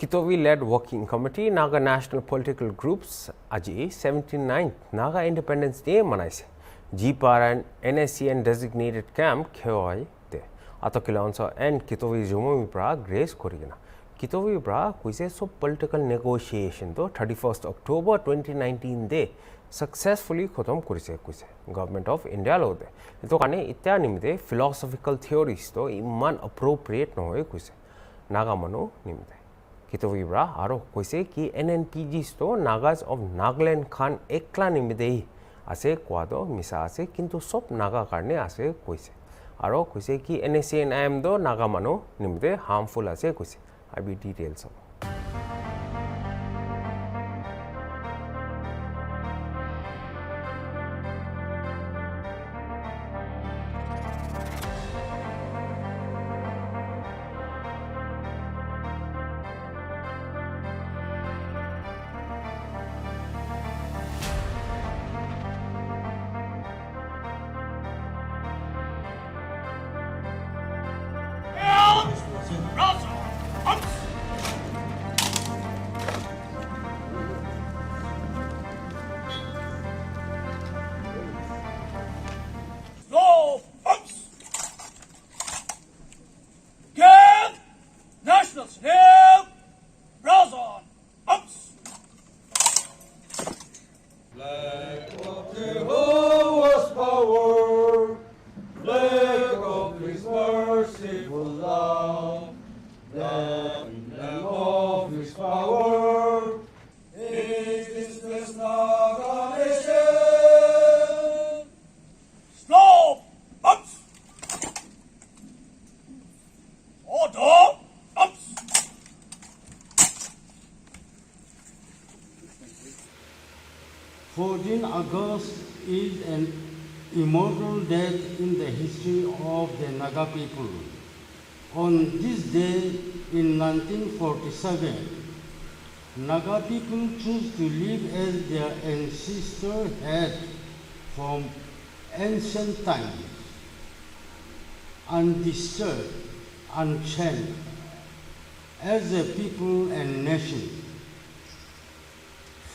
Kitovi-led working committee Naga national political groups aji 79th Naga Independence Day manaise. GPAR and NSCN designated camp Khewai de. Atokilonso and Kitovi Jumomi pra grace korigina. Kitovi pra kuise so political negotiation to 31st October 2019 de successfully khotom kurise kuise. Government of India lo de. Ito kane itya nimde philosophical theories to iman appropriate no hoy kuise. Naga mano nimde. Kitovi bra aro koise ki NNPGs to Nagas of Nagaland Khan ekla nimidei ase kwado misa ase kintu sop Naga karne ase koise aro koise ki NSCN do Naga mano nimde harmful ase koise abi details of August is an immortal date in the history of the Naga people. On this day in 1947, Naga people chose to live as their ancestors had from ancient times, undisturbed, unchained, as a people and nation,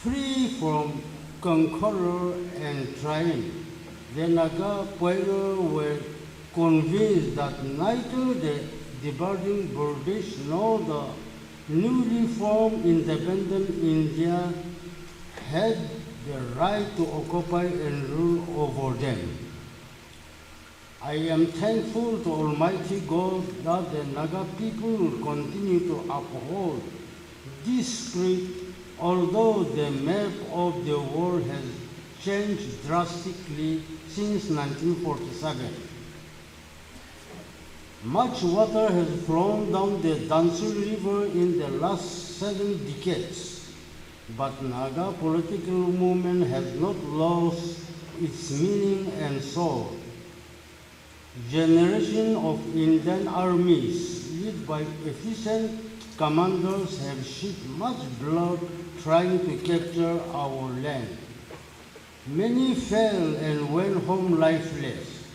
free from conqueror and triumph. The Naga Pueblo were convinced that neither the departing British nor the newly formed independent India had the right to occupy and rule over them. I am thankful to Almighty God that the Naga people will continue to uphold this spirit, although the map of the world has changed drastically since 1947. Much water has flown down the Dansul River in the last 7 decades, but Naga political movement has not lost its meaning and soul. Generations of Indian armies, led by efficient commanders, have shed much blood trying to capture our land. Many fell and went home lifeless,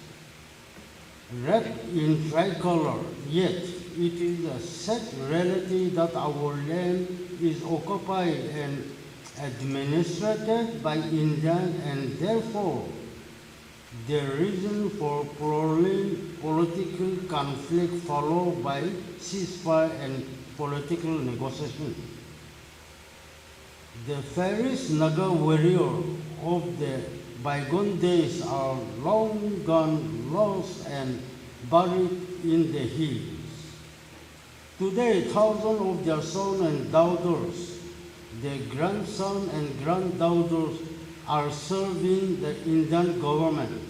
wrapped in tricolor, yet it is a sad reality that our land is occupied and administered by Indians, and therefore the reason for prolonged political conflict followed by ceasefire and political negotiation. The fairest Naga warrior of the bygone days are long gone, lost and buried in the hills. Today, thousands of their sons and daughters, their grandsons and granddaughters are serving the Indian government.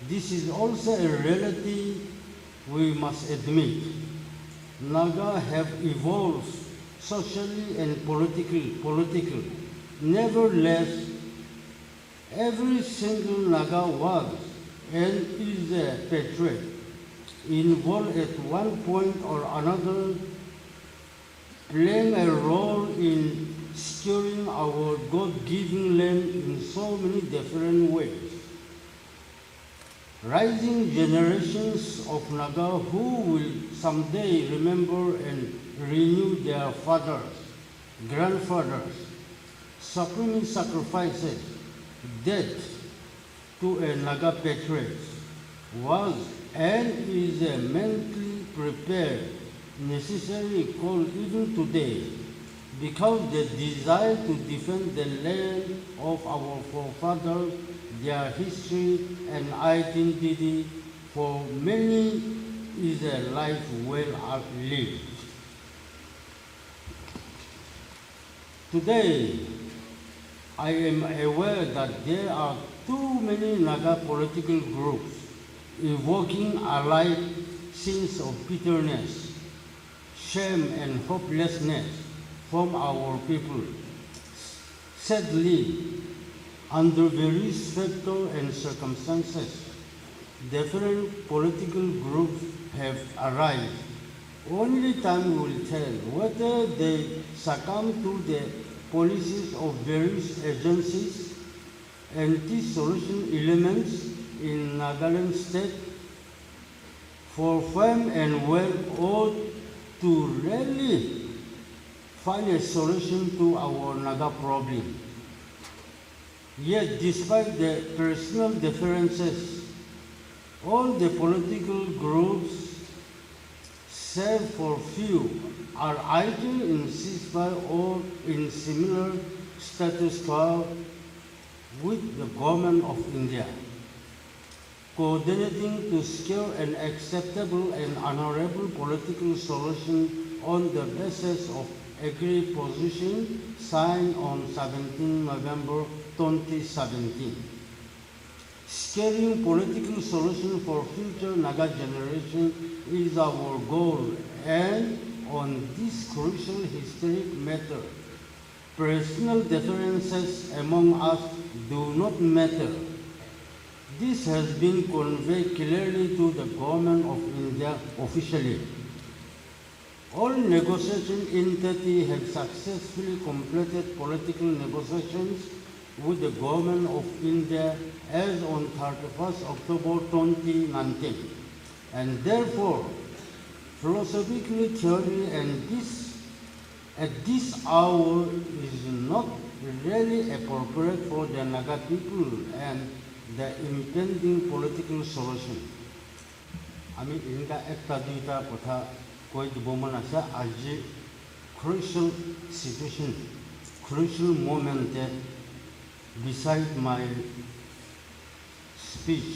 This is also a reality we must admit. Naga have evolved socially and politically. Nevertheless, every single Naga was and is a patriot, involved at one point or another, playing a role in securing our God-given land in so many different ways. Rising generations of Naga who will someday remember and renew their fathers, grandfathers, supreme sacrifices, death to a Naga patriot was and is a mentally prepared, necessary call even today, because the desire to defend the land of our forefathers, their history and identity for many is a life well lived. Today, I am aware that there are too many Naga political groups evoking alike scenes of bitterness, shame and hopelessness from our people. Sadly, under various factors and circumstances, different political groups have arisen. Only time will tell whether they succumb to the policies of various agencies and dissolution elements in Nagaland state for fame and wealth, or to really find a solution to our Naga problem. Yet, despite the personal differences, all the political groups, save for few, are either in ceasefire or in similar status quo with the government of India, coordinating to secure an acceptable and honorable political solution on the basis of agreed position signed on 17 November 2017. Securing political solution for future Naga generation is our goal, and on this crucial historic matter, personal differences among us do not matter. This has been conveyed clearly to the government of India officially. All negotiation entities have successfully completed political negotiations with the government of India as on 31st October 2019. And therefore, philosophically, theory and at this hour is not really appropriate for the Naga people and the impending political solution. আমি Inca একটা দুইটা কথা কৈ দিব মন আছে আজি crucial situation, crucial moment beside my speech.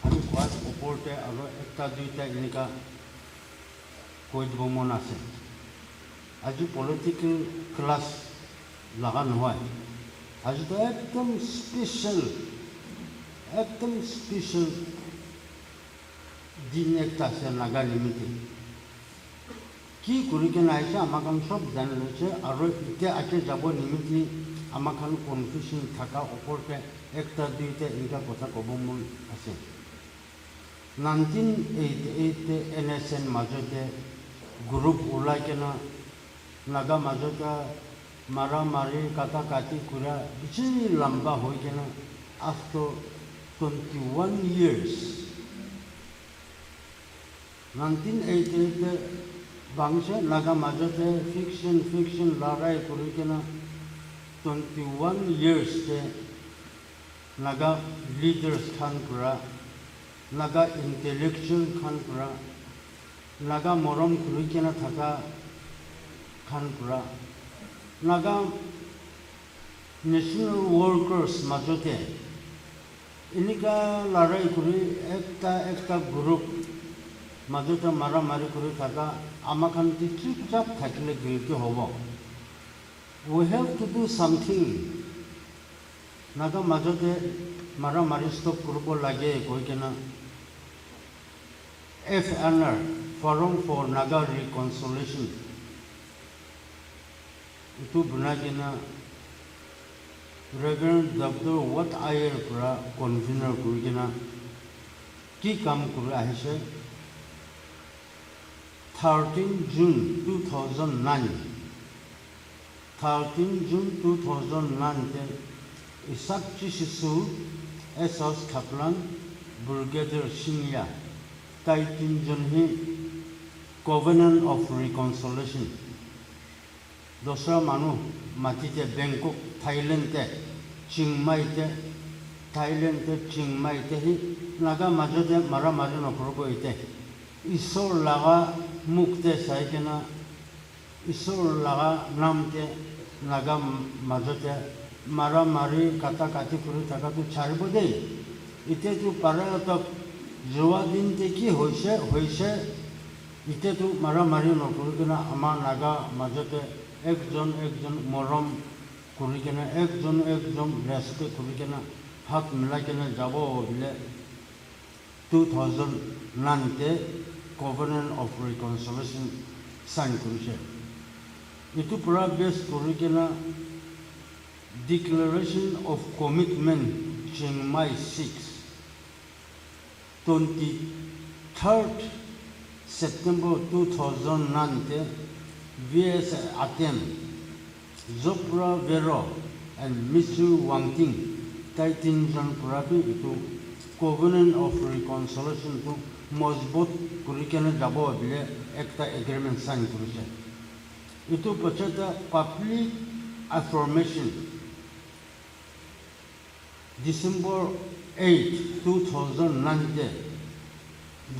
আমি কোৱাৰ ওপৰতে আৰু একটা দুইটা ইনকা কৈ দিব মন আছে। আজি পলিটিক্যাল ক্লাস লাগা নহয়, আজি তো একদম স্পেশাল দিন একটা আছে নাগা নিমিত্তে। কি কৰি কেনে আহিছে আমাক সব জানি লৈছে, আৰু এতিয়া আগে যাব নিমিত্তে আমাক কনফিউশন থাকা ওপৰতে একটা দুইটা এনেকুৱা কথা ক'ব মন আছে। 1988 NSN মাজতে গ্ৰুপ ওলাই কেনে নাগা মাজতে মাৰা মাৰি কাটা কাটি কৰা বেছি লম্বা হৈ কেনে after 21 years 1988 বাংশে নাগা মাজতে ফিকশন লড়াই কৰি কেনে 21 years Naga leaders khan kura, Naga intellectual khan kura, Naga morom kurikena thaka khan kura, Naga national workers majote. Inika larai kuri ekta group majote mara mari kuri thaka amakhan ti chupchap thakile gilti hobo. We have to do something. Naga majote mara mari stop kurbo lage koi kena FNR Forum for Naga Reconciliation itu bunagena Reverend Dr. Wat Ayer pra convener kurigena ki kam kuri ahise 13 June 2009 13 June 2009 Isakchi Shisu Esos Kaplan Brigadier Shinya Taitin Junhi Covenant of Reconciliation. Dosra manu matite Bangkok, Thailand te, Chiang Mai te, Thailand te, Chiang Mai te hi naga majode mara mari no probo ite. Isor laga mukte saikena, isor laga namte naga majode mara mari kata kati kuri taka tu charibo dei. Ite tu parayatak joa din te ki hoise ite tu mara mari no kuri kena ama naga majode ekjon morom kuri kena ekjon respect kuri kena hat mila kena jabo bile 2009 te Covenant of Reconciliation sign kuri she. Itu pura base kuri kena Declaration of Commitment Chiang Mai 6 23rd September 2009 te VS Atem Zopra Vero and Mr. Wang Ting Taitin Jan Purabi itu Covenant of Reconciliation to Mosbot Kurikana Jabo bile ekta agreement sign kurise. Itu pachata public affirmation December 8, 2009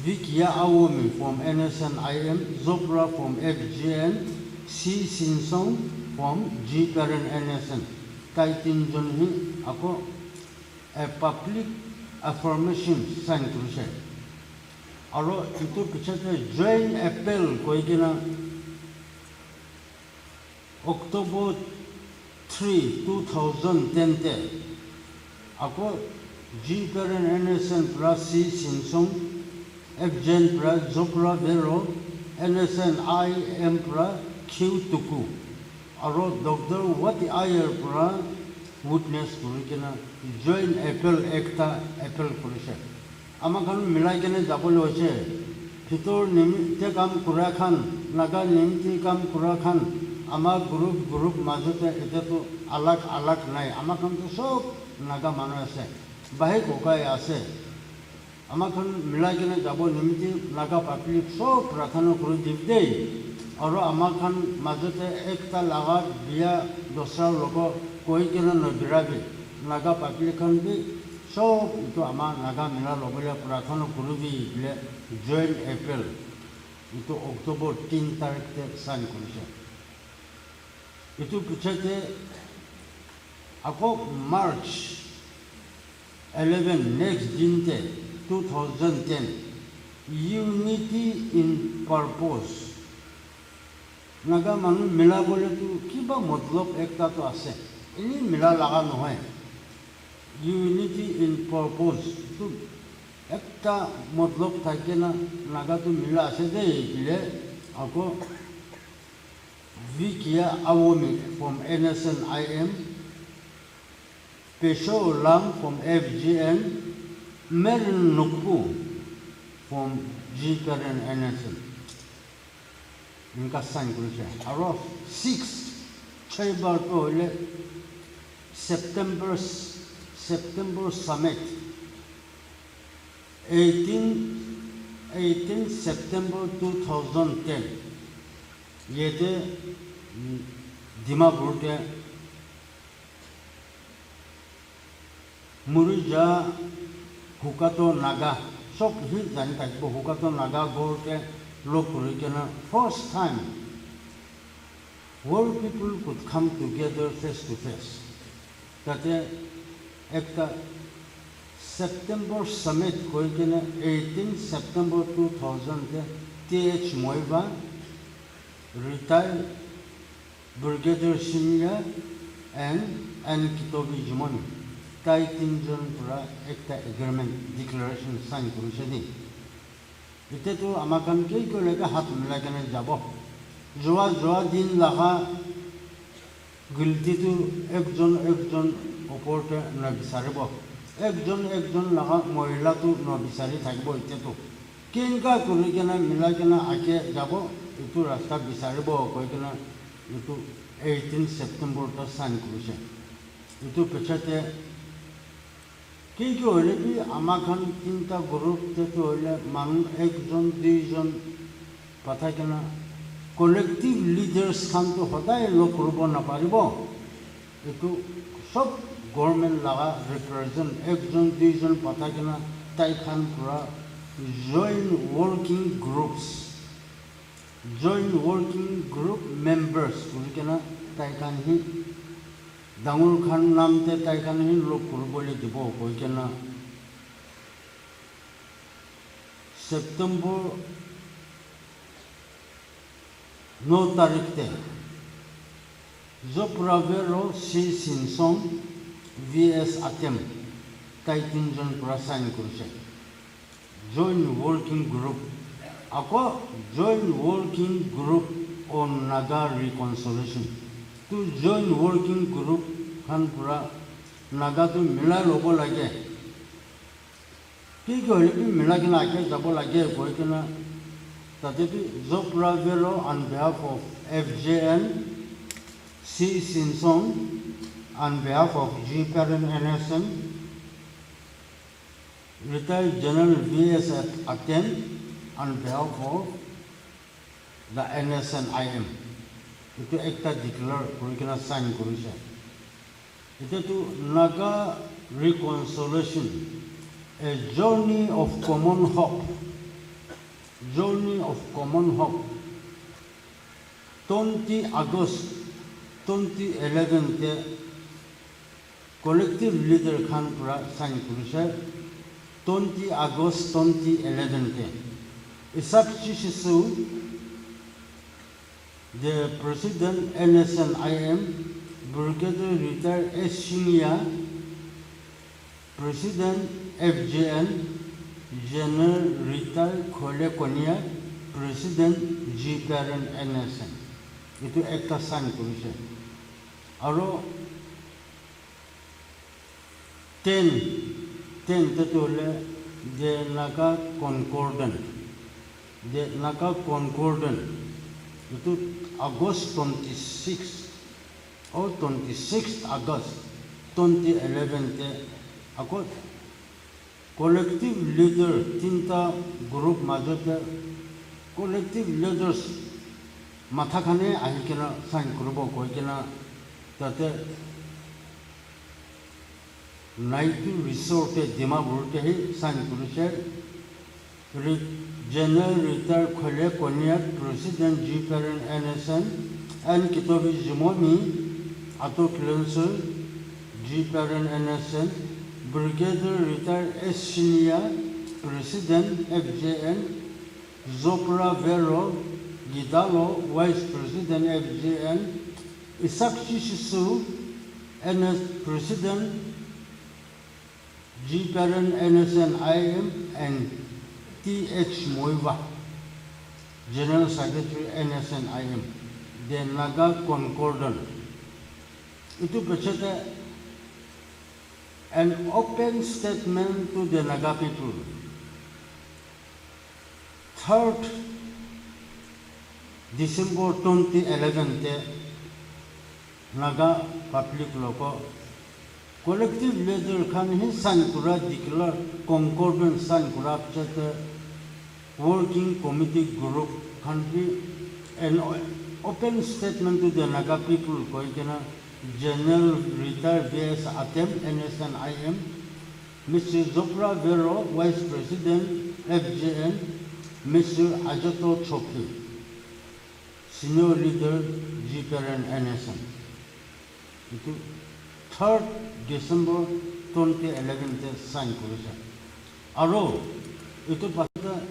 Vikia Awomi from NSNIM, Zopra from FGN, C. Sinsong from G. Parent NSN. Taitin Junhi ako a public affirmation sign kuruse. Aro itu pichate joint appel koigina October 3, 2010 te ako G. Parent NSN plus C. Sinsong FGN plus Zopra Vero NSN IM plus Q. Tuku Aro Dr. Wati Ayer plus witness kurikena joint appel ekta appel kurise. Amakan milai kene jabole hoise fitor nimite kam kura khan naga nimti kam kura khan ama group majote eteto alag nai amakan to sob naga manu ase bahe kokai ase amakan milai kene jabo nimiti naga public sob prathana kuri dibdei aro amakan majote ekta laga biya dosra logo koi kena no birabi naga public khan bi so itu ama naga mila lobole prathana kurubi bile joint appel itu October 3 tarik te sign kurise. Itu pichate ako March 11 next dinte 2010 unity in purpose naga manu mila bole tu kiba matlab ekta to ase ini mila laga nohoy unity in purpose tu ekta matlab thake na naga tu mila ase de ile ako Vikia Awomi from NSNIM Pesho Lam from FGN Merin Nukpu from G. Parent NSN इनका sign कुछ है और 6 बार तो ले सितंबर summit 18 सितंबर 2010 ये थे दिमापुर के मुरुजा हुकातो नागा सब ही जानता है वो हुकातो नागा गोर के लोग first time world people could come together face to face. That ekta September summit koi kena 18 September 2000 TH Moiva retired Brigadier Senior and Kitobi Jumoni Taitin Jon pura ekta agreement declaration sign kurusedi. Ite tu amakan kei ko lega hat mila kene jabo joa din laga gilti tu ekjon oporte na bisaribo ekjon laga mohila tu no bisari thakbo ite tu kinka kuri kena mila kena ake jabo itu rasta bisaribo koi kena itu 18 September ta sign kurise itu pechate Kiko hoile bi amakan tinta group te to hoile manu ekjon duijon पता के ना collective leaders Khan तो होता है लोग रुपो ना पारिबो इतो सब गवर्नमेंट लगा represent एक जन दो जन पता के ना ताई खान पूरा joint working group members पूरी के ना ताई खान ही दांगुल खान नाम ते ताई खान ही लोग रुपो ले दिबो कोई के ना September 9 तारीख ते जो प्रावेरो सी सिंसों VS अटेम ताई तीन जन पूरा sign करूँचे joint working group ako joint working group on Naga reconciliation to joint working group Khan पूरा Naga तो मिला लोगों लगे कि कोई भी मिला के ना आके जब लगे कोई के ना ताकि जो प्रावेरो on behalf of FJN C Simpson on behalf of G Parent NSN retired General VS Atem on behalf of the NSNIM itu ekta declare kurikena sign kurise itu tu Naga reconciliation a journey of common hope 20 August 2011 te collective leader khan pura sign kurise 20 August 2011 te Isak Chishisu the president NSNIM Brigadier retired S. Shinya president FJN General retired Khole Konya president G Parent NSN itu ekta sign kurise aro 10 tetole the Naga Concordant itu August 26 or 26th August 2011 te ako collective leader tinta group majote collective leaders matha khane ahi kena sign kurobo koi kena tate Naitu resort Dimapur te hi sign kurise General retired Khole Konya president G Parent NSN and Kitobi Jimomi Ato Cleanser G Parent NSN Brigadier retired S. Shinya president FJN Zopra Vero Gidalo vice president FJN Isak Shishisu NS president G Parent NSNIM and T.H. Moiva General Secretary NSNIM the Naga Concordant itu bercerita an open statement to the Naga people 3rd December 2011 te Naga public loco collective leader khan hi sign kura declare concordant sign kura chate working committee group khan hi an open statement to the Naga people koi kena General retired VS Atem NSNIM Mr. Zopra Vero Vice President FJN Mr. Ajato Choki Senior Leader G Parent NSN itu 3rd December 2011 te sign kurise aro itu pata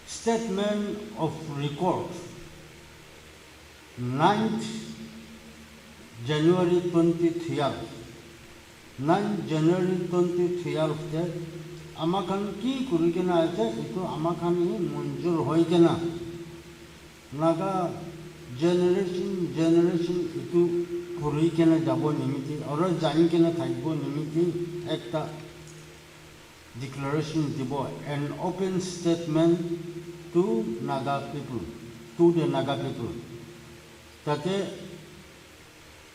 statement of record 9th January 2013 9 January 2013 te amakan ki kurikena aise itu amakan hi munjur hoikena Naga generation itu kurikena jabo nimiti aro janikena thaibo nimiti ekta declaration dibo an open statement to Naga people to the Naga people tate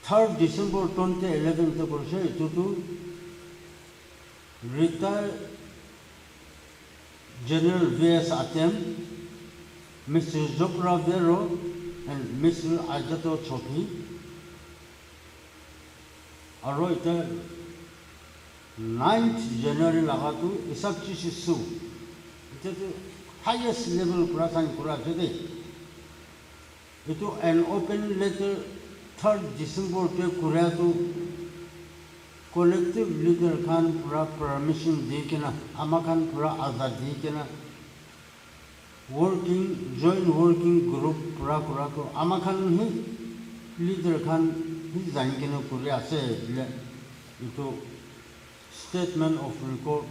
3rd December 2011 te korse itu tu retired General VS Atem Mr. Zopra Vero and Mr. Ajato Choki. Aro ita 9th January lagatu isabchi shisu. Ita highest level prasan kura jede. Ito an open letter 3rd December te kuratu collective leader khan pura permission dekena ama khan pura azad dekena joint working group pura pura ko ama khan hi leader khan hi jangena kuri ase ito statement of record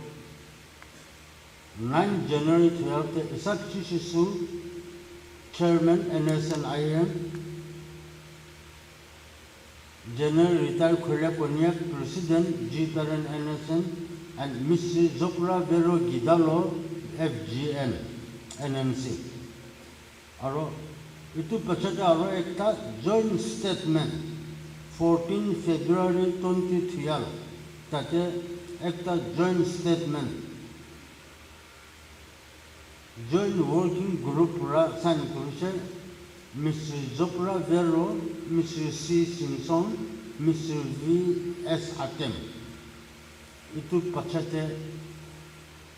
9 January 12 Isakchi Shisu Chairman NSNIM General Retired Khulya Konyak President G. Paran NSN and Mr. Zopra Vero Gidalo FGN NMC. Aro itu pachata aro ekta joint statement 14 February 2012 tate ekta joint statement joint working group pura sign kurise Mr. Zopra Vero, Mr. C. Simpson, Mr. V. S. Atem. Itu pachate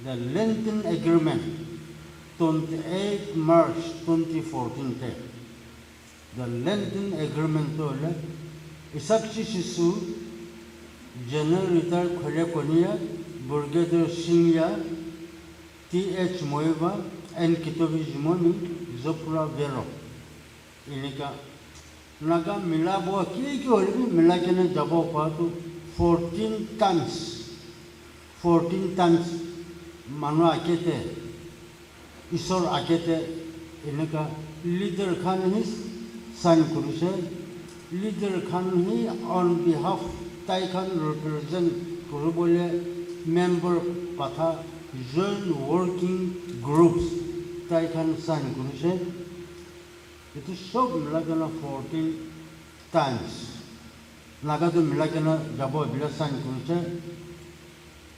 the Lenten Agreement 28 March 2014 te. The Lenten Agreement to le Isakchi Shisu General Retired Khulya Konia, Brigadier Singya, T.H. Moeva, and Kitovich Moni, Zopra Vero. इनका नगा मिला वो की होली भी मिला के ने जब वो पातु 14 tons मानो आके थे ईश्वर आके थे इनका लीडर खान ही साइन करूँसे लीडर खान ही on behalf ताई खान represent करूँ बोले member पता joint working groups ताई खान साइन करूँसे itu सब मिलाकर 14 times नागा तो मिलाकर जब वो बिलासान कुछ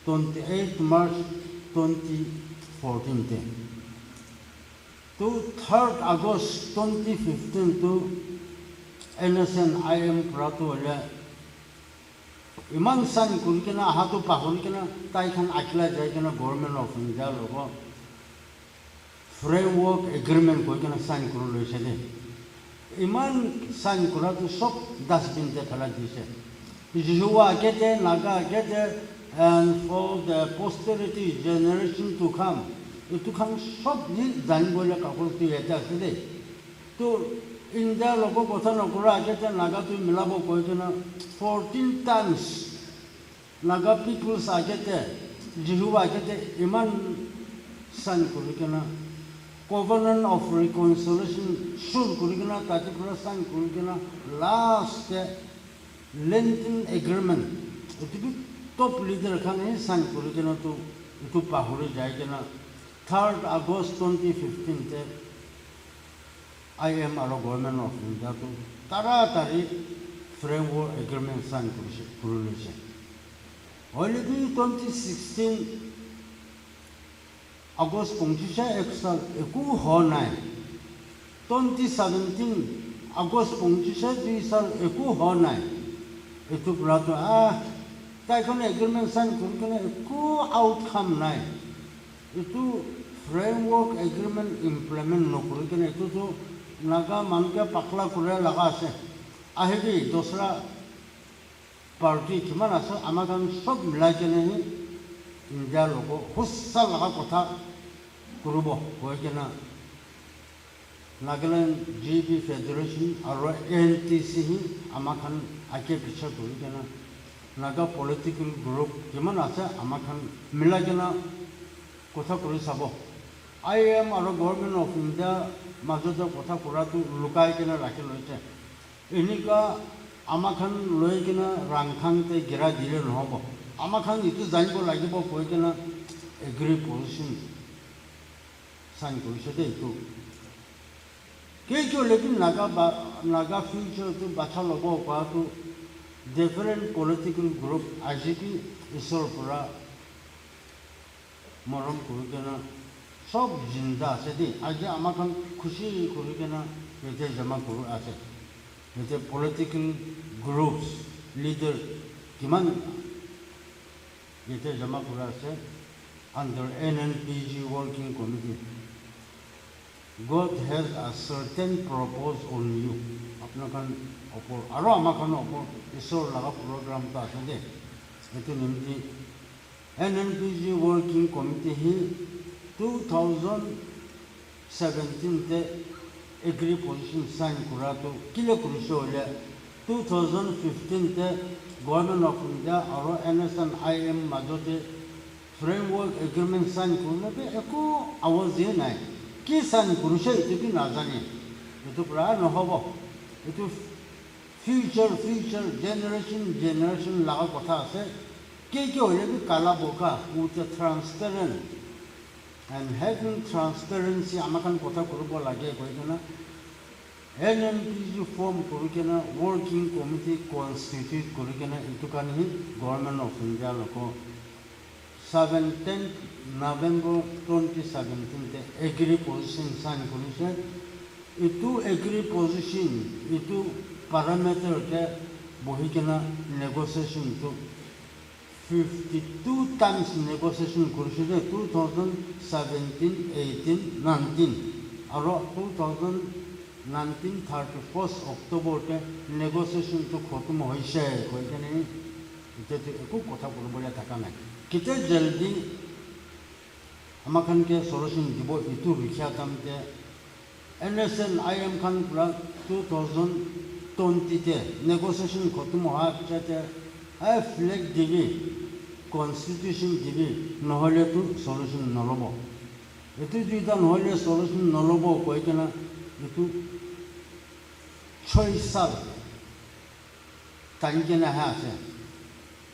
28 March 2014 थे तो 3rd August 2015 तो NSNIM प्रातु वाले इमान सान कुछ के ना हाथों पाहुन के ना ताई खान अकेला जाए के ना गवर्नमेंट ऑफ इंडिया लोगों framework agreement कोई के ना साइन करो ले चले इमान साइन करा तो सब 10 दिन ते फला दिसे जुवा के ते नागा के ते and for the posterity generation to come itu kan सब दिन जान बोले काकुल तो ये जाते दे तो इंडिया लोगों को था ना करा के ते नागा तो मिला वो कोई के ना 14 times नागा peoples आके ते जुवा के ते इमान साइन करो के ना Covenant of Reconciliation should kurigana tati prasan kurigana last Lenten Agreement itu top leader kan ini sign kurigana tu itu pahuri jaigana 3rd August 2015 te I am our government of India tu taratari framework agreement sign kurise only 2016 August 25 Excel eku honai 2017 August 25 Excel eku honai itu berarti tai kon agreement sign kun eku outcome nai itu framework agreement implement no kurikene itu to naga manke pakla kure laga ase ahebi dosra party kiman ase amagan sob milai kene India logo hussa laga kotha kurubo hoikena Nagaland GB Federation or NTC hi amakhan ake pichha kurikena Naga political group kiman ase amakhan milagena kotha kuri sabo I am our government of India majoda kotha kuratu lukai kena rakhi loise enika amakhan loikena rangkhang te gira dile nohobo amakhan itu janibo lagibo koikena agree position sign korise de itu केक्यो लेकिन Naga future तो बाचा लोगों का तो different political group आजीकी इसोर पुरा मरम कुरुकेना सब जिंदा আছে दे आज आमाखान खुशी करी के ना ये जमा करू আছে ये पॉलिटिकल ग्रुप्स लीडर किमान ये जमा करू আছে under NNPG working committee. God has a certain purpose on you. अपना kan opor aro amakan opor isor laga program ta ase de etu nimti NNPG working committee hi 2017 te agree position sign kura to kile kurisho le 2015 te government of India aro NSNIM majote framework agreement sign kurna pe eko awas ye nai ki sign kurushe itu ki na jane itu pra no hobo itu future generation laga kotha ase ke hoile bi kala boka with transparent and having transparency amakan kotha kurubo lage koikena NNPG form kurikena working committee constitute kurikena itu kan hi government of India loko 17th November 2017 te agree position sign kurise itu agree position itu parameter ke bohikena negotiation to 52 times negotiation kurise 2017 18 19 aro 2019 31st October te negotiation to khatam hoise koikene ite eko kotha korobole thaka nai कितने जल्दी हमारे के solution दिबो इतु rickshaw तमते NSNIM Khan पूरा 2020 ते negotiation खत्म हुआ चाहते है फ्लैग दिबी कॉन्स्टिट्यूशन दिबी नहले तो सॉल्यूशन नलबो इतु जुदा नहले सॉल्यूशन नलबो कोई के ना इतु 6 साल तांगे ना है ऐसे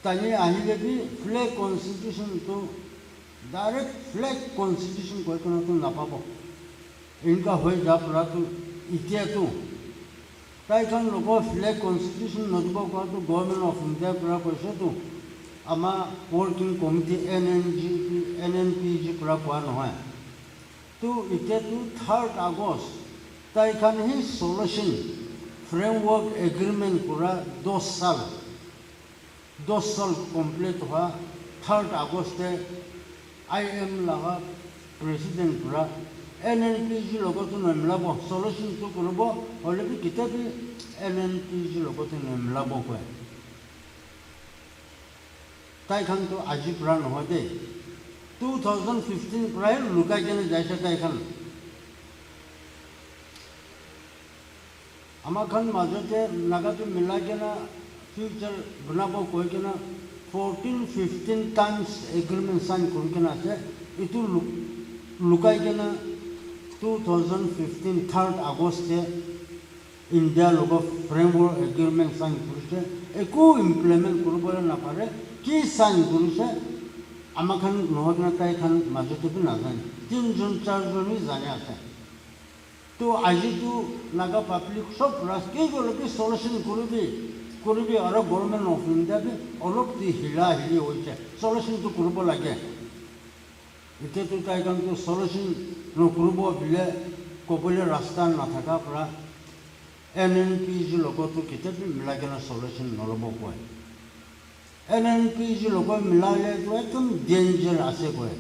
तानी अहिले भी फ्लैग कॉन्स्टिट्यूशन तो डायरेक्ट फ्लैग कॉन्स्टिट्यूशन कोई को तो ना पाबो इनका होय जा पूरा तो इतिया तो ताई खान लोगो फ्लैग कॉन्स्टिट्यूशन नदबो को तो गवर्नमेंट ऑफ इंडिया पूरा पैसे तो अमा वर्किंग कमिटी NNPG पूरा को न है तो इतिया तो 3rd अगस्त ताई खान ही सॉल्यूशन फ्रेमवर्क एग्रीमेंट पूरा 2 साल कंप्लीट हुआ 3rd अगस्त IM लगा प्रेसिडेंट पूरा NNPG लोगो तो नमलाबो सॉल्यूशन तो करबो होले भी किते भी NNPG लोगो तो नमलाबो को ताई खान तो आज पूरा न हो दे 2015 प्राय लुका के जायसे ताई खान आमा खान माजते नागा तो मिला के ना फ्यूचर बनाबो कोई के ना 14-15 टाइम्स एग्रीमेंट साइन कर के ना से इतु लुकाई के ना 2015 3rd अगस्त से इंडिया लोगो फ्रेमवर्क एग्रीमेंट साइन करसे एको इम्प्लीमेंट करबो ना पारे की साइन करसे आमा खान नहगना ताई खान माजते भी ना जाने 3 जन 4 जन ही जाने आते तो आज तो नागा पब्लिक सब रास्ते को लोग सॉल्यूशन करबी और गवर्नमेंट ऑफ इंडिया भी अलग दी हिला हिली होइছে सॉल्यूशन तो करबो लागे इते तो ताई कान तो सॉल्यूशन न करबो बिले कोबले रास्ता ना थाका पूरा NNPG लोगो तो किते भी मिला के ना सॉल्यूशन नलबो कोय NNPG लोगो मिलाले तो एकदम डेंजर आसे कोय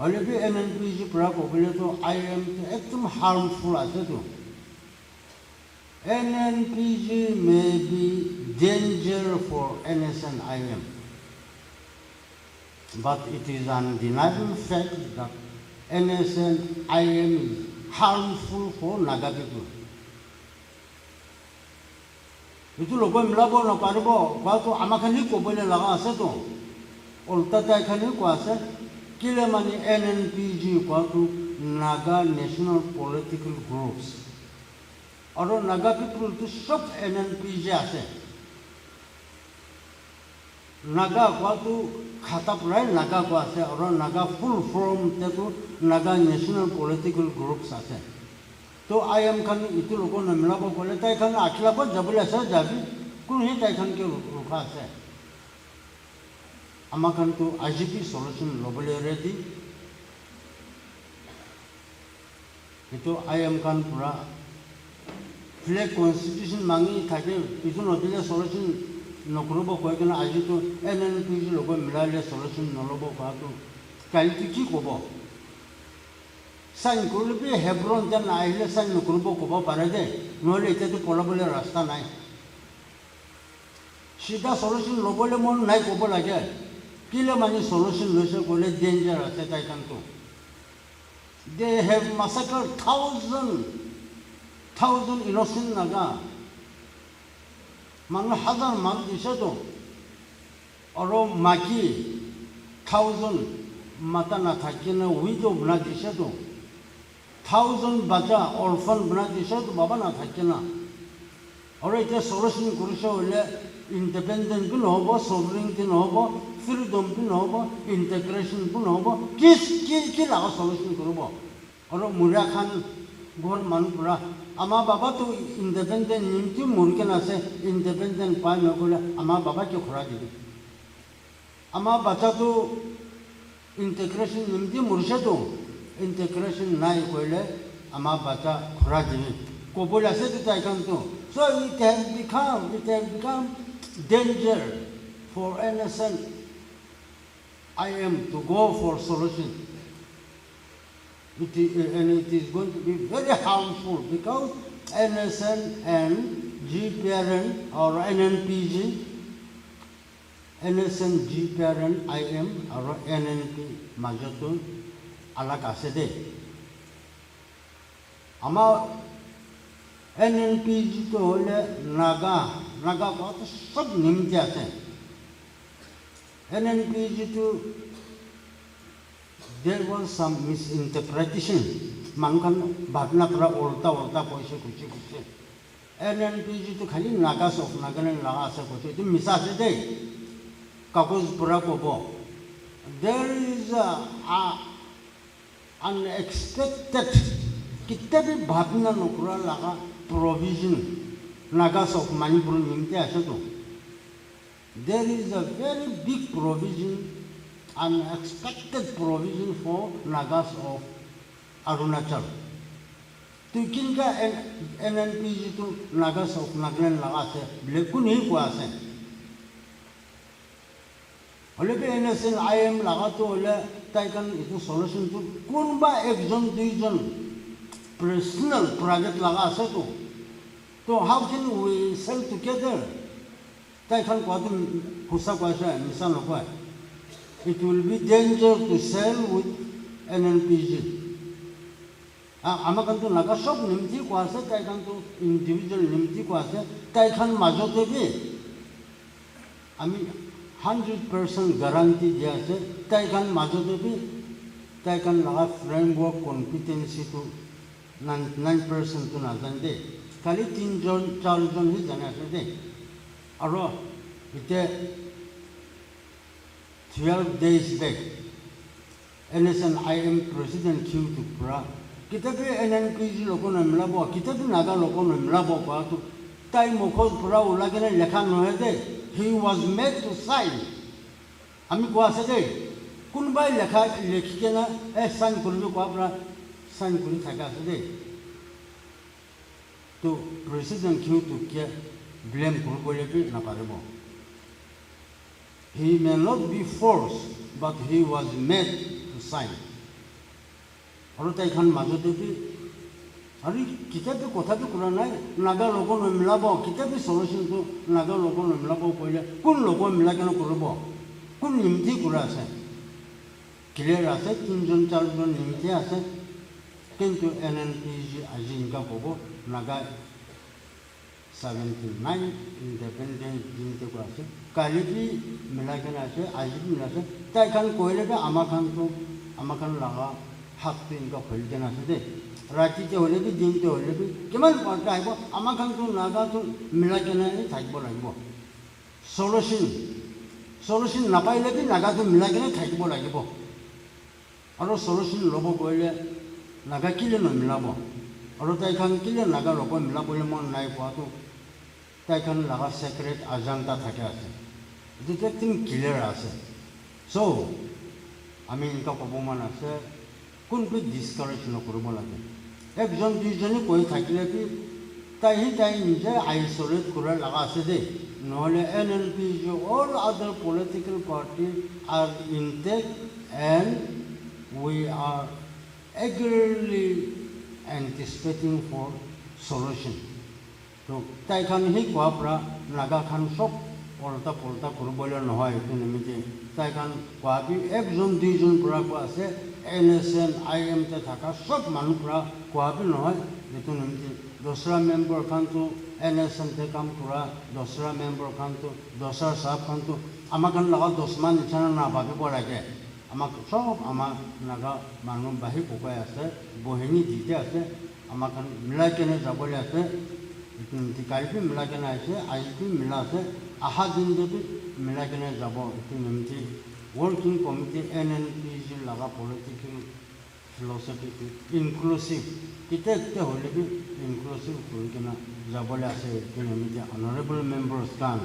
और भी NNPG पूरा कोबले तो IM तो एकदम हार्मफुल आसे तो NNPG may be danger for NSNIM, but it is undeniable fact that NSNIM is harmful for Naga people. Itu logo milabo na parbo, bato amakani ko bole laga ase to. Ulta tai khani ko ase kile mani NNPG ko to Naga national political groups. और Naga people तो सब NNPG आसे नागा को तो खाता प्राय नागा को आसे और नागा फुल फॉर्म ते तो नागा नेशनल पॉलिटिकल ग्रुप्स आसे तो IM खान इतु लोगो न मिलाबो बोले ताई खान आखला पर जबले से जाबी कोन ही ताई खान के रुखा आसे आमा खान तो आजीपी सॉल्यूशन लोबले ready itu IM kan pura flag constitution mangi thake itu nodile solution nokrobo koi kana aji to NNPG logo milale solution nolobo ka to kalti ki kobo sign korbe Hebron jan aile sign nokrobo kobo parade nole ite to polabole rasta nai sida solution lobole mon nai kobo lage kile mani solution lose kole danger ase tai kan to they have massacred thousand innocent naga man hazar man disado oro maki 1000 mata na thakina widow bna disado 1000 bacha orphan bna disado baba na thakina oro ite solution kurusho ole independent bin hobo sovereignty hobo freedom bin hobo integration bin hobo ki la solution kurubo oro muria khan gor man pura ama baba to independent nimti murke na se independent pa na gole ama baba ke khora di ama bacha to integration nimti murse to integration nai gole ama bacha khora di ko bola se to tai kan to so it has become danger for innocent IM to go for solution. It is going to be very harmful because NSN and G-parent or NNPG, NSN, G-parent, IM or NNP majotun alak asede. Ama NNPG to ole naga ko to sab nimti ase. NNPG to there was some misinterpretation. Mankan bhatna pura ulta poise kuchi. NNPG to khali nagas of Nagaland laga ase kuchi. To misa se de kakos pura kobo. There is unexpected kitabi bhatna nokura laga provision nagas of Manipur nimte ase to. There is a very big provision, unexpected provision for Nagas of Arunachal. To kinka NNPG to Nagas of Nagaland lagase, blekuni ko ase. Ole be NSN IM lagato ole taikan itu solution to kunba ekjon duijon personal project lagase to. So how can we sell together? It will be danger to sell with NNPG. Amakanto Nagashop Nimti Kwase, Taikanto individual Nimti Kwase, Taikan Majotebi. I mean 100% guarantee Jase, Taikan Majotebi, Taikan Laga framework competency to 99% to Nazande. Kalitin John Charlton is an day. Aro, it 12 days back, NSN IM President Q to Pra, Kitabi NNPG logo na mlabo, Kitabi Naga logo na mlabo pato, time okos Pra ulagene lekha nohede, he was made to sign. Ami kwa sede, kunbai lekha lekhikena sign kurlu kwa Pra sign kuri thaka sede. To President Q to kia blame Kurgolepi Naparebo. He may not be forced, but he was made to sign. Arotai Khan Majotepi, Ari Kitabi Kotabi Kuranai, Naga Logo Milabo, Kitabi solution to Naga Logo Milabo Poya, Kun Logo Milagano Kurubo, Kun Nimti Kurase, Clear Asset, Kinjon Charlton Nimti Asset, Kinto NNPG Ajinka Pogo, Naga 79 independent jinte ko ase kalipi milagana ase ajib milase taikan koile ka amakan laga hak tin ka philgana ase de rati te hole bi din te hole bi kemal parta aibo amakan to naga to milagana ni thaibo lagbo solution na paile bi naga to milagana thaibo lagbo aro solution lobo koile naga kile no milabo aro taikan kile naga lobo milabo le mon nai ko to Taikan laga secret ajanta thake ase. It is thing clear ase. So, I mean ka koboman ase kun be discourage no kurubo lage. একজন দুইজনে কৈ থাকিলে কি তাই নিজে isolate করার লাগা আছে দে নহলে NLP all other political party are intact and we are eagerly anticipating for solution. তো তাই খান হি কোৱা পৰা নাগা খান সব পলটা কৰিবলৈ নহয় এইটো নিমিত্তে তাই খান কোৱা বি একজন দুইজন পৰা কোৱা আছে NSN IM তে থকা সব মানুহ পৰা কোৱা বি নহয় এইটো নিমিত্তে দসৰা মেম্বাৰ খান তো NSN তে কাম কৰা দসৰা মেম্বাৰ খান তো দসৰা সাহেব খান তো আমাৰ খান লগা 10 মান নিচিনা না ভাবিব লাগে আমাক সব আমাৰ নাগা মানুহ বাহি পকাই আছে বহিনী দিতে আছে আমাক মিলাই কেনে যাবলৈ আছে কাইপি মিলাই কেনে আছে আইপি মিলা আছে আহা দিন যদি মিলাই কেনে যাব এইটো নিমিত্তে ওয়ার্কিং কমিটি NNPG লগা পলিটিক্যাল ফিলসফি ইনক্লুসিভ কেতিয়া হলে বি ইনক্লুসিভ কৰি কেনে যাবলৈ আছে এইটো নিমিত্তে অনারেবল মেম্বার্স কান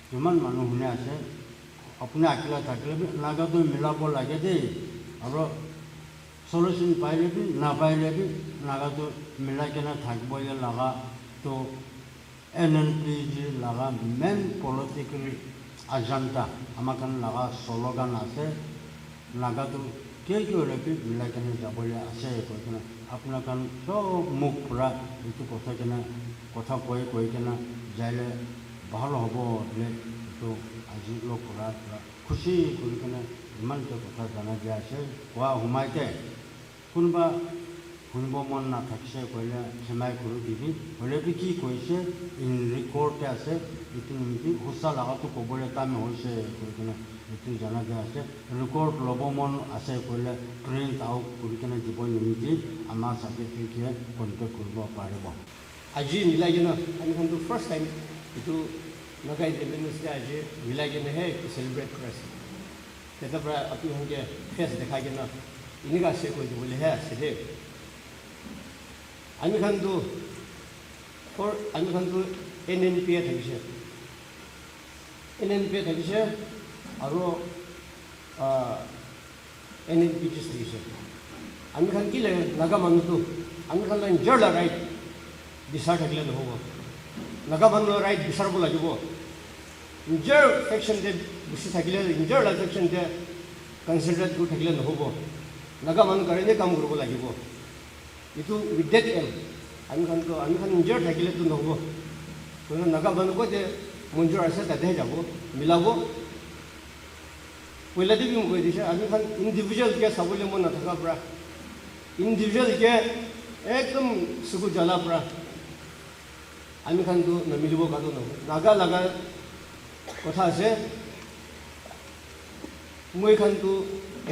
যিমান মানুহ শুনে আছে अपने अकेला थकले भी नागा तो मिलाप लगे दे और सॉल्यूशन पाइले भी ना पाइले भी नागा तो मिला के ना थक बोले लगा तो NNPG लगा मेन पॉलिटिकल एजेंडा हमाकन लगा स्लोगान आसे नागा तो के होले भी मिला के ना जाबले आसे कोइना अपना कान सब मुख पूरा इतु कथा कोइ के ना जाइले ভাল হবো ले तो আজি লোক পুরা খুশি কৰি কেনে ইমানটো কথা জানা যায় আছে কোৱা সোমাইতে কোনোবা শুনিব মন নাথাকিছে কইলে ক্ষমাই কৰি দিবি হ'লেবি কি কৈছে ইন ৰেকৰ্ডে আছে এইটো নিমিত্তে সঁচা লগাটো ক'বলৈ টাইম হৈছে কৰি কেনে এইটো জানা যায় আছে ৰেকৰ্ড ল'ব মন আছে কইলে প্ৰিণ্ট আউট কৰি কেনে দিব নিমিত্তে আমাৰ চাৰ্টিফিকেটে কণ্টেক্ট কৰিব পাৰিব আজি মিলাই কিনে আমি কিন্তু first time itu naga independence day aje milai ke nahe celebrate kras teta pra api honge face dekha ke na iniga se ko bole hai se ami khan to NNP thakise aro NNP just thakise ami khan ki le naga manu to ami khan la jala right disa thakile no hobo naga manu right bisarbo lagibo injure section de bisi thakile injure la section de considered go thakile no hobo naga manu karene kam korbo lagibo itu with that aim ami khan injure thakile to no hobo kono naga manu ko de munjur ase ta de jabo milabo pole de bi mo dise ami khan individual ke sabole mon na thaka pra individual ke ekdom sugu jala pra আমি খান তো নমিলিব কাটো ন নাগা লাগা কথা আছে মই খান তো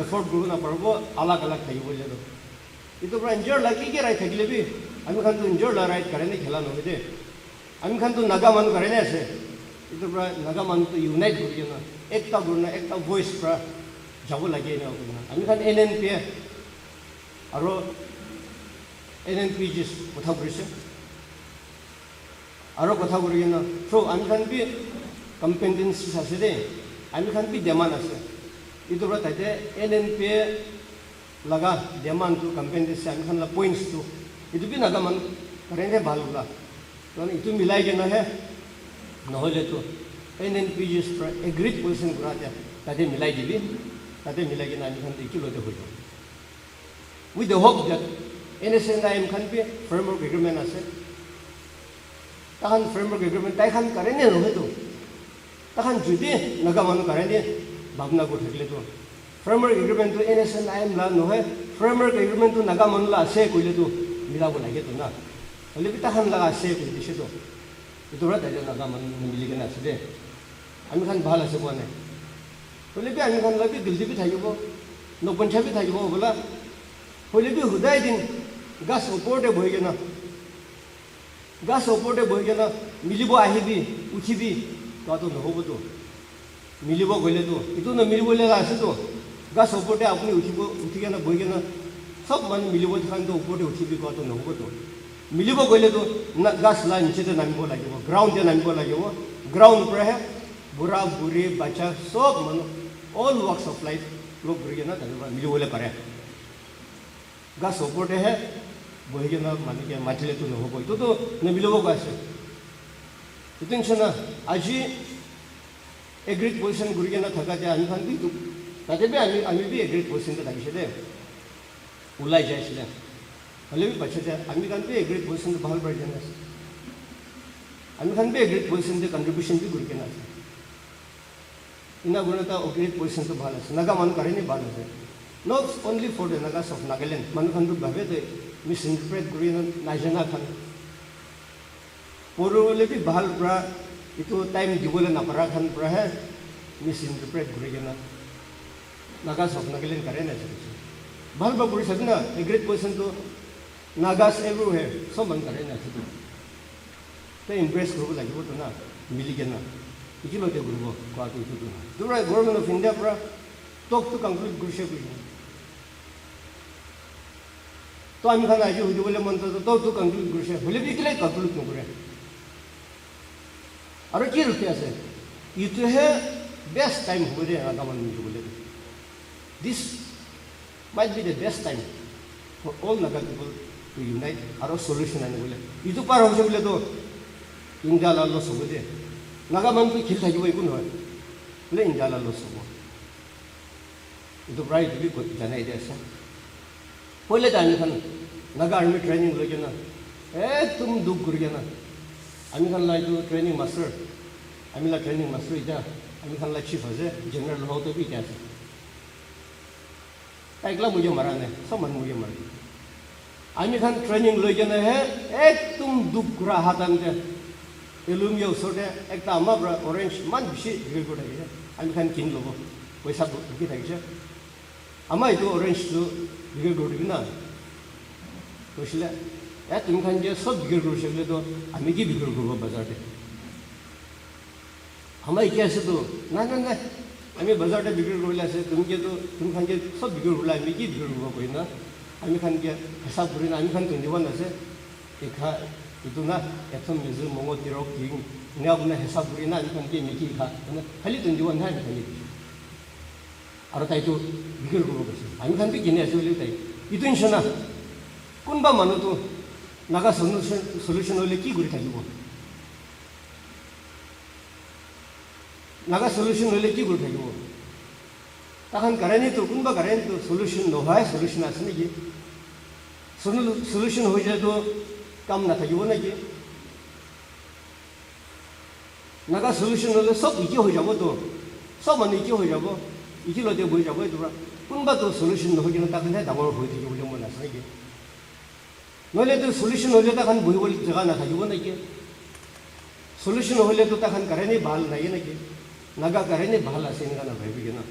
effort কৰিব নাপাৰব আলাগ আলাগ থাকিব লাগিব ইটো পৰা ইনজৰ লাগি কি ৰাইট থাকিলে বি আমি খান তো ইনজৰ লা ৰাইট কাৰণে খেলা নহয় দে আমি খান তো নাগা মানুহ কাৰণে আছে ইটো পৰা নাগা মানুহ তো ইউনাইট কৰি না একটা গুণ একটা ভয়েস পৰা যাব লাগে না আমি খান NNP আৰু NNPG কথা কৰিছে আৰু কথা কৰি না সো আমি খান বি কম্পেটেন্সি আছে দে আমি খান বি ডিমান্ড আছে ইটো পৰা তাতে NNP লাগা ডিমান্ড টু কম্পেটেন্সি আমি খান লা পইণ্টস টু ইটো বি নাগা মান কাৰণে ভাল होला কাৰণ ইটো মিলাই কেনে হে নহলে তো NNPG পৰা এগ্ৰিড পজিশন কৰা যায় তাতে মিলাই দিবি তাতে মিলাই কেনে আমি খান কি লতে হৈ যাব with the hope that NSN IM খান বি ফ্ৰেমৱৰ্ক এগ্ৰিমেণ্ট আছে তাহান ফ্রেমवर्क एग्रीमेंट ताइखान करेने নহয় তো তাহান যদি নাগা মানুহ করেনে ভাবনা কো থাকলে তো ফ্রেমवर्क एग्रीमेंट তো NSN IM লা নহয় ফ্রেমवर्क एग्रीमेंट তো নাগা মানুহ লা আছে কইলে তো মিলাব লাগে তো না হলে বি তাহান লাগা আছে কই দিছে তো ইটো রা তাই নাগা মানুহ মিলি কেনে আছে দে আমি খান ভাল আছে কোৱা নাই হলে বি আমি খান লাগি দিলদি বি থাকিব নপঞ্চা বি থাকিব বলা হলে বি হুদাই দিন গাছ ওপৰতে বহি কেনে গাছ ওপৰতে বহি কেনে মিলিব আহিবি উঠিবি তো নহ'বতো মিলিব গ'লেতো এইটো নমিলিব লগা আছেতো গাছ ওপৰতে আপুনি উঠি কেনে বহি কেনে চব মানুহ মিলিব থাকোঁতে ওপৰতে উঠিবি কোৱাটো নহ'বতো মিলিব গ'লেতো গাছ লাই নিচেতে নামিব লাগিব গ্ৰাউণ্ডতে নামিব লাগিব গ্ৰাউণ্ড পৰাহে বুঢ়া বুঢ়ী বাচ্চা চব মানুহ অল ৱাৰ্কছ অফ লাইফ লগ ধৰি কেনে তাৰ পৰা মিলিবলৈ পাৰে গাছ ওপৰতেহে বহি কিনে মানুহকে মাতিলেতো নহ'ব এইটোতো নিমিলিব কৈ আছে এইটো নিচিনা আজি এগ্ৰিড পজিশ্যন ঘূৰি কিনে থকা যে আমি খান তাতে আমি এগ্ৰিড পজিশ্যনতে থাকিছে দে ওলাই যাইছিলে হ'লে পাইছে যে আমি খান এগ্ৰিড পজিশ্যনটো ভাল পাই যেন আছে আমি খান এগ্ৰিড পজিশ্যনতে কণ্ট্ৰিবিউশ্যন ঘূৰি কিনে আছে ইনা গুণতা এগ্ৰিড পজিশ্যনটো ভাল আছে নাগা মানুহ কাৰণে ভাল আছে not only for the Nagas of Nagaland মানুহ খানটো ভাবে যে মিছ ইণ্টাৰপ্ৰেট কৰি নাজানা খান পঢ়িবলৈ বি ভাল পৰা এইটো টাইম দিবলৈ নাপাৰা খান পৰাহে মিছ ইণ্টাৰপ্ৰেট কৰি কিনে নাগাছ অফ নাগালেণ্ড কাৰণে নাজানিছে ভাল বা কৰিছে না এগ্ৰিড পজিশ্যনটো নাগাছ এভৰিৱেৰ চব মানুহ কাৰণে নাজানিছে তই ইমপ্ৰেছ কৰিব লাগিবতো না মিলি কিনে একেলগে ঘূৰিব কোৱাটো এইটোতো নহয় তোৰ গভৰ্ণমেণ্ট অফ ইণ্ডিয়াৰ পৰা টকটো কমপ্লিট কৰিছে বুলি তো আমি খান আজি সুধিবলৈ মন যায় টকটো কমপ্লিট কৰিছে হ'লে বি কেলৈ কমপ্লিট নকৰে আৰু কি ৰখি আছে এইটোহে বেষ্ট টাইম হ'ব দে নাগা মানুহ মিলিবলৈ this might be the best time for all Naga people to unite আৰু চলিউশ্যন আনিবলৈ এইটো পাৰ হৈছে বোলেতো ইণ্ডিয়া লছ হ'ব দে নাগা মানুহটো খেলি থাকিব একো নহয় বোলে ইণ্ডিয়া লছ হ'ব এইটো প্ৰায় বুলি জানাই দিয়া আছে পहिले আমি খান নাগা আৰ্মি ট্ৰেইনিং লৈ কিনে একদম দুখ কৰি কিনে আমি খান এইটো ট্ৰেইনিং মাষ্টাৰ আমি ট্ৰেইনিং মাষ্টাৰ এতিয়া আমি খান চিফ আছে জেনেৰেল হওঁতে বি এতিয়া আছে তাইকলা মুজে মাৰা নাই চব মানুহ মুজে মাৰি আমি খান ট্ৰেইনিং লৈ কিনেহে একদম দুখ কৰা হাত আনতে এলুমিয়া ওচৰতে একটা আমাৰ পৰা অৰেঞ্জ ইমান বেছি বিক্ৰী কৰি থাকিছে আমি খান কিনি ল'ব পইচা বিকি থাকিছে আমাৰ এইটো অৰেঞ্জটো বিক্ৰী কৰি দিবি না কৈছিলে তুমি খান যে চব বিক্ৰী কৰিছে বোলেতো আমি কি বিক্ৰী কৰিব বজাৰতে আমাৰ এতিয়া আছেতো নাই নাই নাই আমি বজাৰতে বিক্ৰী কৰিলে আছে তুমি খান যে চব বিক্ৰী কৰিলে আমি কি বিক্ৰী কৰিব পাৰিম না আমি খান যে হিচাপ কৰি না আমি খান 21 আছে দেখা itu na etom mezu mongo tirok king nga buna hesab buri na ikan ke miki kha na khali tunjuan ha khali aro tai tu bigir go basi ami khan bi kine asuli tai itu inshana kunba manu to naga solution hole ki guri thakibo naga solution hole ki guri thakibo takhan karani to kunba karani to solution no hai solution asne ki solution ho jaye to কাম নাথাকিব নেকি Naga solution হ'লে চব ইকি হৈ যাবতো চব মানুহ ইকি হৈ যাব ইকি লতে বহি যাব এইটো কোনোবাতো সলিউশ্যন নহয় কিন্তু তাকহে ডাঙৰ হৈ থাকিব বুলি মন আছে নেকি নহ'লেতো সলিউশ্যন হ'লে তাখন বহিবলৈ জেগা নাথাকিব নেকি সলিউশ্যন হ'লেতো তাখন কাৰণে ভাল নাই নেকি নাগা কাৰণে ভাল আছে এনেকুৱা নাভাবি কিনে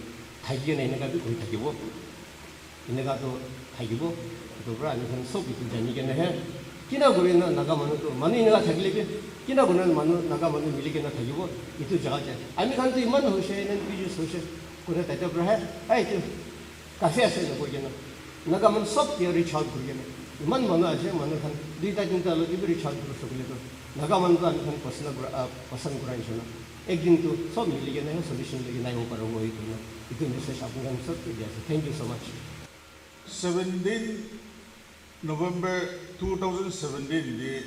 থাকি কিনে এনেকুৱাটো হৈ থাকিব এনেকুৱাটো থাকিব এইটোৰ পৰা আমি চব ইটো জানি কেনেহে কিনা কৰি নাগা মানুহটো মানুহ এনেকুৱা থাকিলে কিনা কৰি মানুহ নাগা মানুহ মিলি কিনে থাকিব এইটো জেগা যায় আমি খানটো ইমান হৈছে এনে বিজনেছ হৈছে কোনে তাতে পৰাহে এইটো কাফে আছে নকৈ কিনে নাগা মানুহ চব ৰিচ আউট কৰি কিনে ইমান মানুহ আছে মানুহ খান 2টা 3টা লৈ ৰিচ আউট কৰি চলিলেতো নাগা মানুহটো আমি খান পচন্দ কৰা নিচিনা একদিনটো চব মিলি কিনেহে সলিউশ্যন লৈ কিনে আহিব পাৰিব এইটো মেছেজ আপোনাৰ চব দিয়া আছে thank you so' much 17 November 2017 di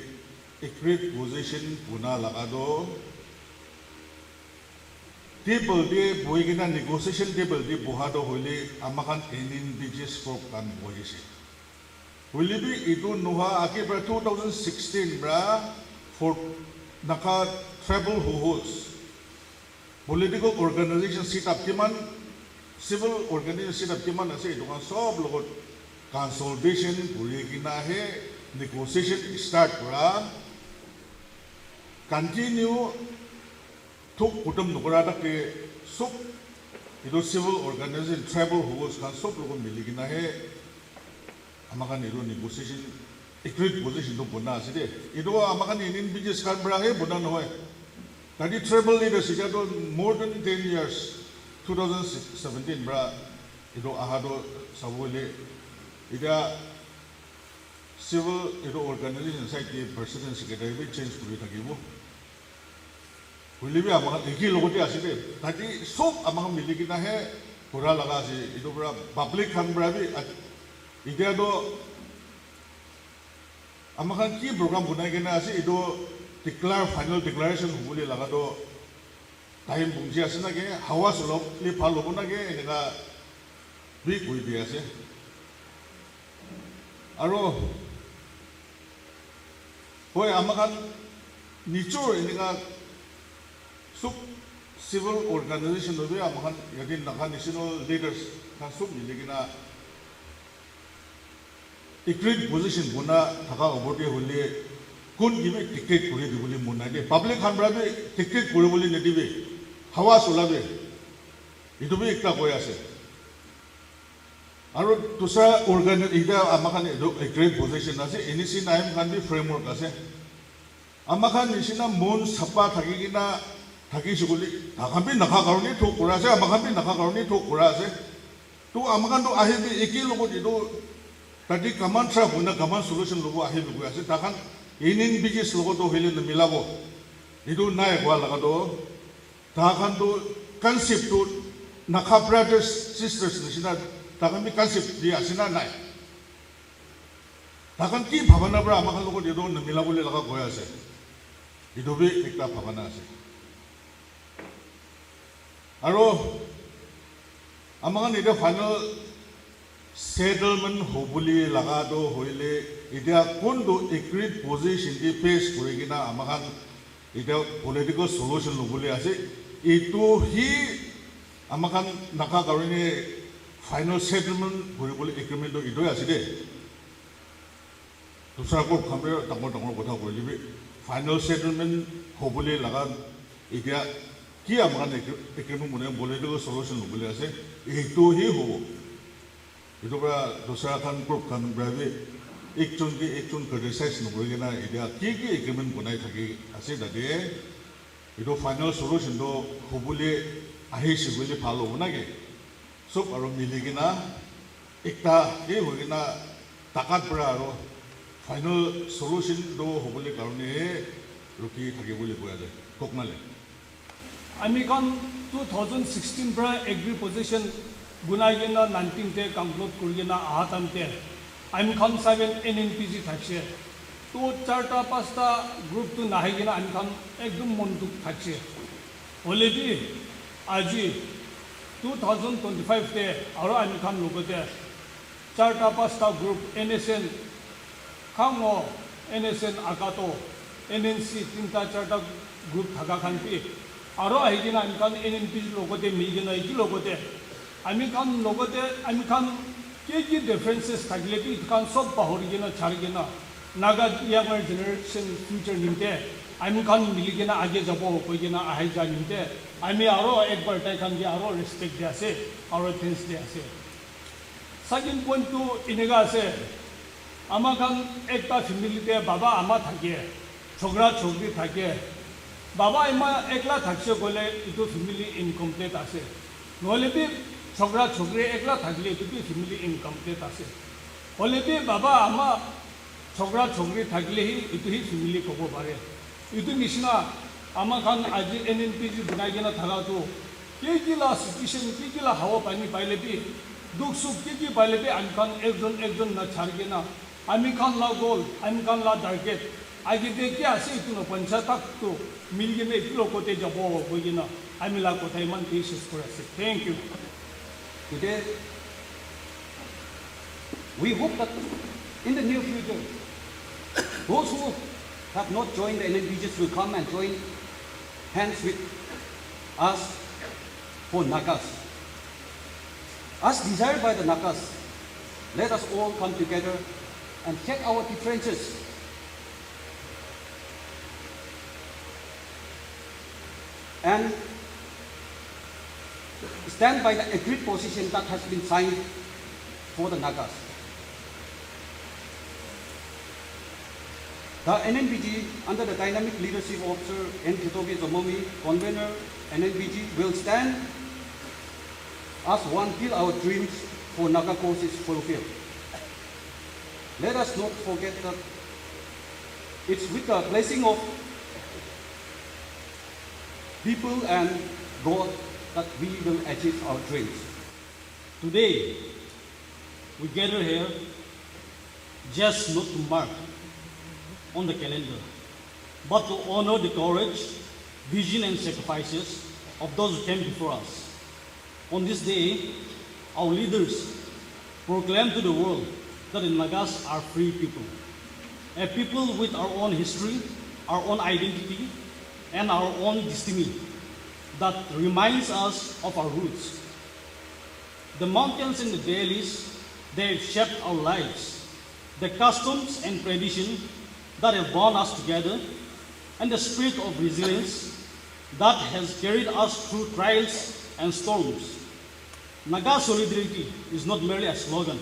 agreed position puna lagado table di boigina negotiation table di buhado holi amakan NNBGS group kan boyisi holi bi itu nuha akibra 2016 bra for naka travel hosts political organization set up kiman civil organization set up kiman ase itu kan sob logot consolidation puri kinahe negotiation start kora continue thuk kutum nukora take sub itu civil organization tribal hosts kan sob logo mili kinahe amakan itu negotiation agreed position to buna ase de itu amakan inin business kan brahe buna noy tadi tribal leaders itu more than 10 years 2017 bra itu ahado sabule ida civil itu organization site the president secretary bi change kuri thakibo hulibi amaga eki logoti aside tadi sob amaga mili kina he pura laga ase itu pura public khan bra bi ida do Amakan ki program bunai kena ase itu declare final declaration hubuli laga do time bungji ase na ke hawa sulop li phal hobo na ke eneka bi koi di ase aro hoi amakan nichor eneka sub civil organization do amakan yadin naga national leaders kan sub miligina agreed position buna thaka oboti hole kun gibe dictate kori dibuli mona de public khanbra be dictate kori boli nedibe hawa solabe itu be ekta koi ase aro dusra organ ida amakan agreed position ase NEC naim khan bi framework ase amakan nisina mon sapa thakigina thaki siguli thakam bi nakha karoni thok kora ase amakan bi nakha karoni thok kora ase to amakan to ahe bi eki logot itu tadi kaman tra buna kaman solution logo ahe logo ase takan inin bigis logo to hele na milabo itu nai gwa laga do takan to concept to nakha brothers sisters nisina takan bi concept di asina nai takan ki bhavana bra amakan logo itu na milabo le laga goya ase itu bi ekta bhavana ase aro amakan ida final settlement hobuli laga do hoile ida kondo agreed position di face korigina amakan ida political solution lobuli ase itu hi amakan naka karone final settlement horibuli agreement do ido ase de dusra ko khamre tamor kotha koribi final settlement hobuli laga ida ki amakan agreement mone political solution lobuli ase itu hi hobo itu bra dusra kan group kan brabe ekjon criticize nobori na idia ki agreement bonai thaki ase dade itu final solution do hobule ahi sibuli phalo bonage sob aro miligina ekta e hogina takat bra aro final solution do hobule karone ruki thaki boli boya jay kokmale ami kan 2016 bra agree position Gunagina 19 te conclude kurgina ahatam te I'm con 7 NNPG thakse to charta pasta group to nahigina I'm con ekdum monduk thakse olebi aji 2025 te aro I'm con logote charta pasta group NSN khango NSN akato NNC tinta charta group thaka khanpi aro ahigina I'm con NNPG logote migina iki logote আমি কান লগতে আমি কান কি differences থাকলে কি কান সব পাহরিগিনা ছাড়িগিনা নাগা ইয়ামার জেনারেশন ফিউচার নিমতে আমি কান মিলিগিনা আগে যাব কইগিনা আহাই যা নিমতে আমি আরো একবার তাই কান দি আরো রেসপেক্ট দি আছে আরো থ্যাঙ্কস দি আছে সেকেন্ড পয়েন্ট টু ইনেগা আছে আমা কান একটা ফ্যামিলিতে বাবা আমা থাকে ছোকরা ছোকরি থাকে বাবা ইমা একলা থাকছে কইলে ইটো ফ্যামিলি ইনকমপ্লিট আছে নহলে বি छोकरा छोकरी एकला थाकले itu family incomplete ase olebi baba ama छोकरा छोकरी थाकले hi itu hi family kobo pare itu nishna ama khan aji NNPG bunagina thaga to kila situation kila hawa pani paile bi dukh sukh ki paile bi am khan ekjon na chargena ami khan la goal ami khan la target agi dekhi ase itu no pancha tak to milgene kilo kote jabo boigina ami la kothai man thesis kore ase thank you. Today, we hope that in the near future, those who have not joined the NNPGs will come and join hands with us for Nakas. As desired by the Nakas, let us all come together and check our differences. And stand by the agreed position that has been signed for the Nagas. The NNPG, under the dynamic leadership of Sir N. Kitobi Zomomi, convener NNPG, will stand as one till our dreams for Naga cause is fulfilled. Let us not forget that it's with the blessing of people and God that we will achieve our dreams. Today, we gather here just not to mark on the calendar, but to honor the courage, vision, and sacrifices of those who came before us. On this day, our leaders proclaim to the world that the Nagas are free people, a people with our own history, our own identity, and our own destiny that reminds us of our roots. The mountains and the valleys, they have shaped our lives, the customs and tradition that have bound us together, and the spirit of resilience that has carried us through trials and storms. Naga solidarity is not merely a slogan.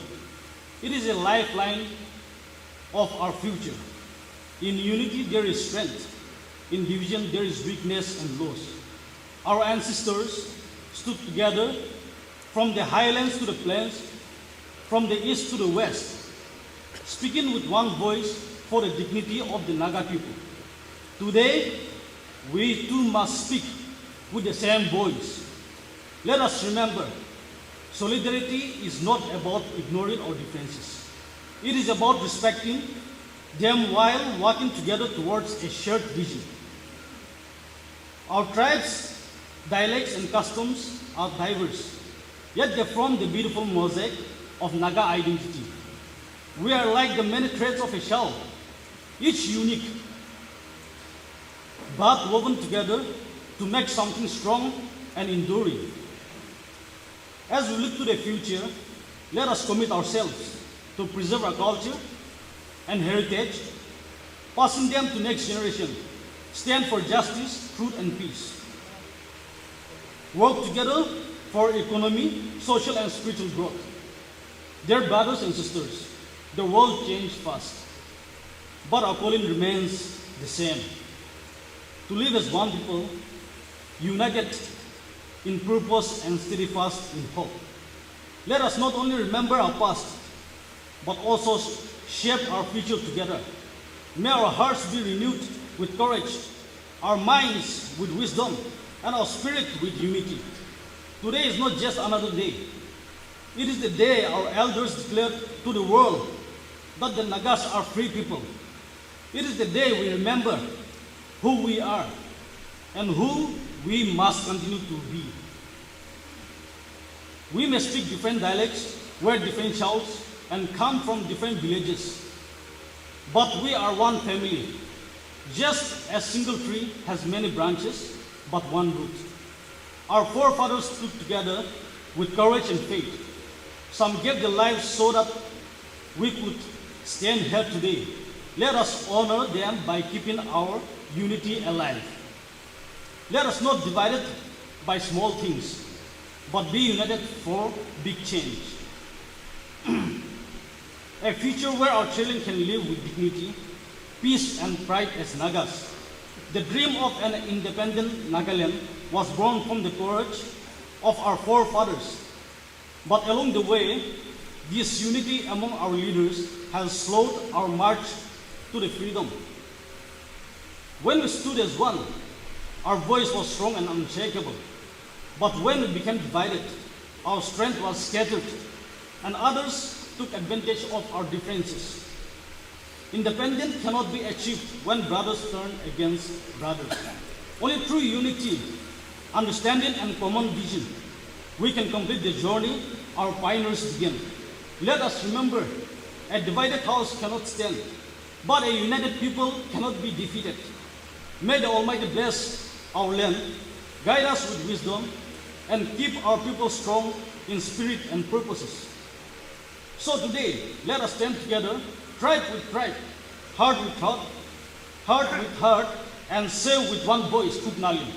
It is a lifeline of our future. In unity, there is strength. In division, there is weakness and loss. Our ancestors stood together from the highlands to the plains, from the east to the west, speaking with one voice for the dignity of the Naga people. Today, we too must speak with the same voice. Let us remember, solidarity is not about ignoring our differences. It is about respecting them while working together towards a shared vision. Our tribes, dialects, and customs are diverse, yet they form the beautiful mosaic of Naga identity. We are like the many threads of a shell, each unique, but woven together to make something strong and enduring. As we look to the future, let us commit ourselves to preserve our culture and heritage, passing them to next generation, stand for justice, truth, and peace. Work together for economy, social, and spiritual growth. Dear brothers and sisters, the world changed fast, but our calling remains the same. To live as one people, united in purpose and steadfast in hope. Let us not only remember our past, but also shape our future together. May our hearts be renewed with courage, our minds with wisdom, and our spirit with unity. Today is not just another day. It is the day our elders declared to the world that the Nagas are free people. It is the day we remember who we are and who we must continue to be. We may speak different dialects, wear different shawls, and come from different villages, but we are one family. Just as single tree has many branches, but one root. Our forefathers stood together with courage and faith. Some gave their lives so that we could stand here today. Let us honor them by keeping our unity alive. Let us not be divided by small things, but be united for big change. A future where our children can live with dignity, peace, and pride as Nagas. The dream of an independent Nagaland was born from the courage of our forefathers. But along the way, this unity among our leaders has slowed our march to the freedom. When we stood as one, our voice was strong and unshakable. But when we became divided, our strength was scattered, and others took advantage of our differences. Independence cannot be achieved when brothers turn against brothers. Only through unity, understanding, and common vision, we can complete the journey our pioneers began. Let us remember, a divided house cannot stand, but a united people cannot be defeated. May the Almighty bless our land, guide us with wisdom, and keep our people strong in spirit and purposes. So today, let us stand together, tribe with tribe, heart with heart, and say with one voice, Kuk Nalim.